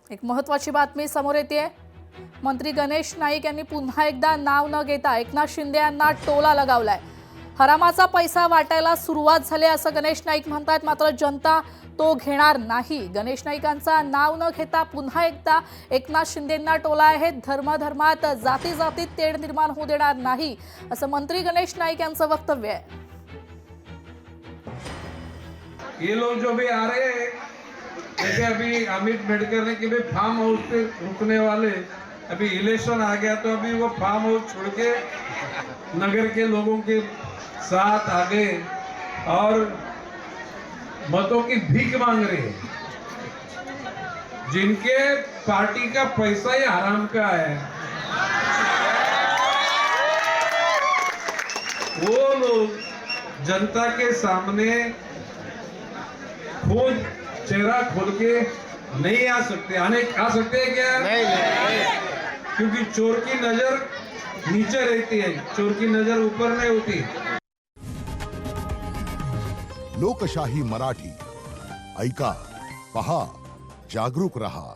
एक महत्त्वाची बातमी समोर येते। मंत्री गणेश नाईक यांनी पुन्हा एकदा नाव न घेता एकनाथ शिंदे यांना टोला लगावलाय। हरामाचा पैसा वाटायला सुरुवात झाली असं गणेश नाईक म्हणतात, मात्र जनता तो घेणार नाही। गणेश नाईकांचा नाव न घेता पुन्हा एकदा एकनाथ शिंदेंना टोला आहे। धर्मात जाती जातीत तेढ निर्माण होऊ देणार नाही असं मंत्री गणेश नाईक यांचं वक्तव्य आहे। ये लोग जो भी आ रहे हैं, जैसे अभी अमित मेडकर ने कि भाई फार्म हाउस पे रुकने वाले, अभी इलेक्शन आ गया तो अभी वो फार्म हाउस छोड़ के नगर के लोगों के साथ आ गए और मतों की भीख मांग रहे हैं। जिनके पार्टी का पैसा ही हराम का है, वो लोग जनता के सामने खुद चेहरा खोल के नहीं आ सकते। आ सकते हैं क्या? नहीं। क्योंकि चोर की नजर नीचे रहती है, चोर की नजर ऊपर नहीं होती। लोकशाही मराठी ऐका, पहा, जागरूक रहा।